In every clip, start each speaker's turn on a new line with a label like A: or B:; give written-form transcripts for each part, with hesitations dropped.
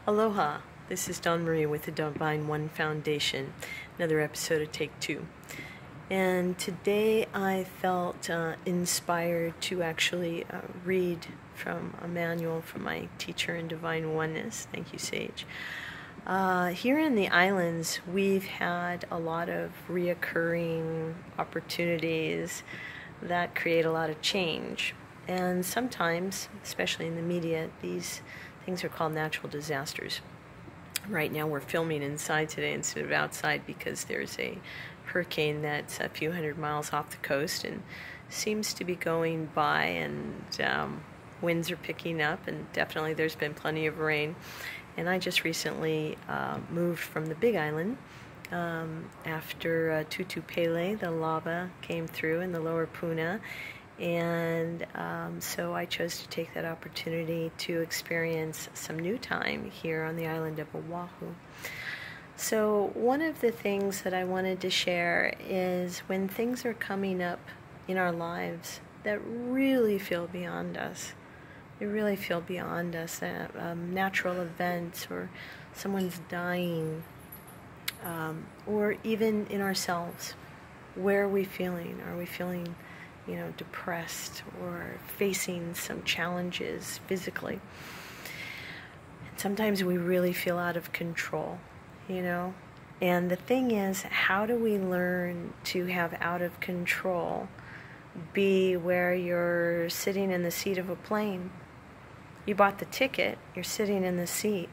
A: Aloha, this is Dawn Marie with the Divine One Foundation, another episode of Take Two. And today I felt inspired to actually read from a manual from my teacher in Divine Oneness. Thank you, Sage. Here in the islands, we've had a lot of reoccurring opportunities that create a lot of change. And sometimes, especially in the media, these things are called natural disasters. Right now we're filming inside today instead of outside because there's a hurricane that's a few hundred miles off the coast and seems to be going by, and winds are picking up, and definitely there's been plenty of rain. And I just recently moved from the Big Island after Tutu Pele, the lava came through in the lower Puna. And so I chose to take that opportunity to experience some new time here on the island of Oahu. So one of the things that I wanted to share is when things are coming up in our lives that really feel beyond us. They really feel beyond us. Natural events, or someone's dying, or even in ourselves. Where are we feeling? Are we feeling depressed or facing some challenges physically? And sometimes we really feel out of control, And the thing is, how do we learn to have out of control be where you're sitting in the seat of a plane? You bought the ticket, you're sitting in the seat,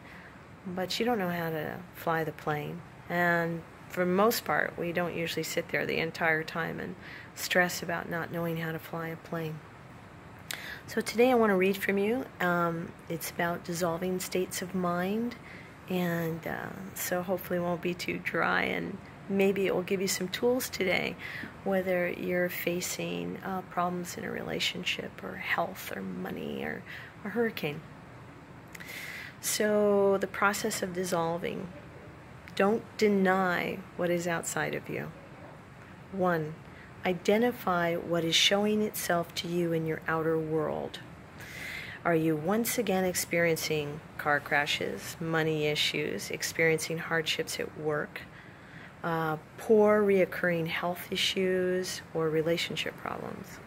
A: but you don't know how to fly the plane. And for the most part, we don't usually sit there the entire time and stress about not knowing how to fly a plane. So today I want to read from you. It's about dissolving states of mind, and so hopefully it won't be too dry, and maybe it will give you some tools today, whether you're facing problems in a relationship or health or money or a hurricane. So the process of dissolving. Don't deny what is outside of you. 1. Identify what is showing itself to you in your outer world. Are you once again experiencing car crashes, money issues, experiencing hardships at work, poor reoccurring health issues, or relationship problems?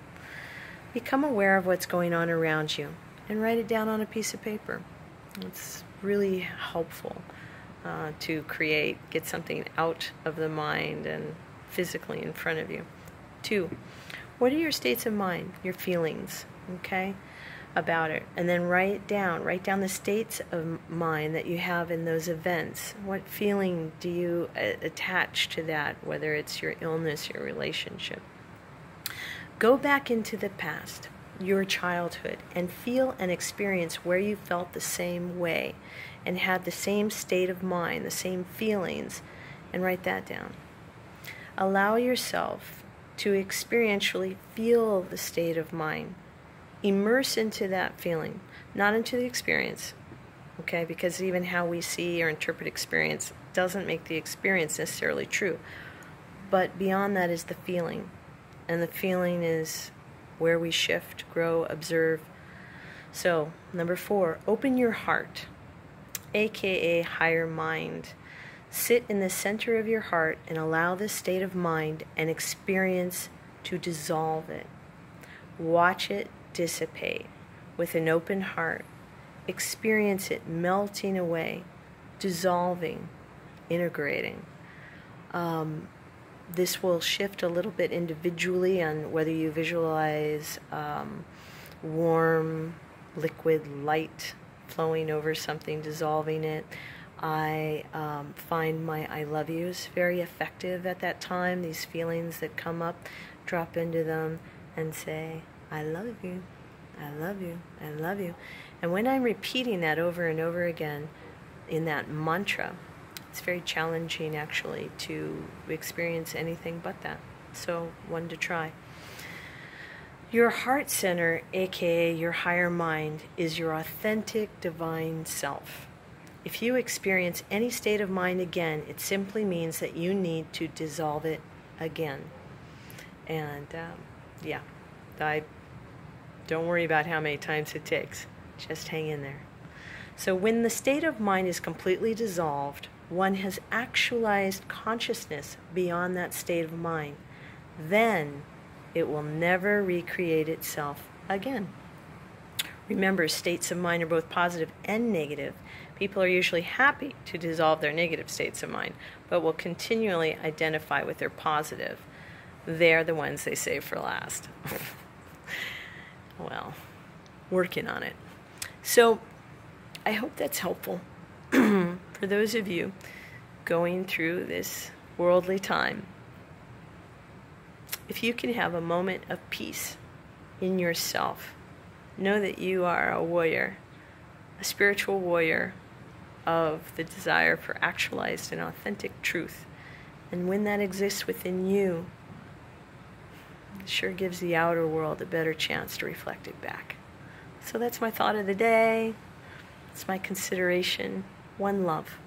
A: Become aware of what's going on around you and write it down on a piece of paper. It's really helpful to get something out of the mind and physically in front of you. 2, what are your states of mind, your feelings, about it? And then write down the states of mind that you have in those events. What feeling do you attach to that, whether it's your illness, your relationship? Go back into the past, your childhood, and feel and experience where you felt the same way and had the same state of mind, the same feelings, and write that down. Allow yourself to experientially feel the state of mind. Immerse into that feeling, not into the experience, because even how we see or interpret experience doesn't make the experience necessarily true. But beyond that is the feeling, and the feeling is where we shift, grow, observe. So, number 4, open your heart, aka higher mind. Sit in the center of your heart and allow this state of mind and experience to dissolve it. Watch it dissipate with an open heart. Experience it melting away, dissolving, integrating. This will shift a little bit individually on whether you visualize warm, liquid light flowing over something, dissolving it. I find my I love yous very effective at that time. These feelings that come up, drop into them and say, I love you, I love you, I love you. And when I'm repeating that over and over again in that mantra, it's very challenging actually to experience anything but that. So one to try. Your heart center, aka your higher mind, is your authentic divine self. If you experience any state of mind again, it simply means that you need to dissolve it again. And don't worry about how many times it takes. Just hang in there. So when the state of mind is completely dissolved, one has actualized consciousness beyond that state of mind. Then it will never recreate itself again. Remember, states of mind are both positive and negative. People are usually happy to dissolve their negative states of mind, but will continually identify with their positive. They're the ones they save for last. Well, working on it. So I hope that's helpful for those of you going through this worldly time. If you can have a moment of peace in yourself, know that you are a warrior, a spiritual warrior of the desire for actualized and authentic truth. And when that exists within you, it sure gives the outer world a better chance to reflect it back. So that's my thought of the day. It's my consideration. One love.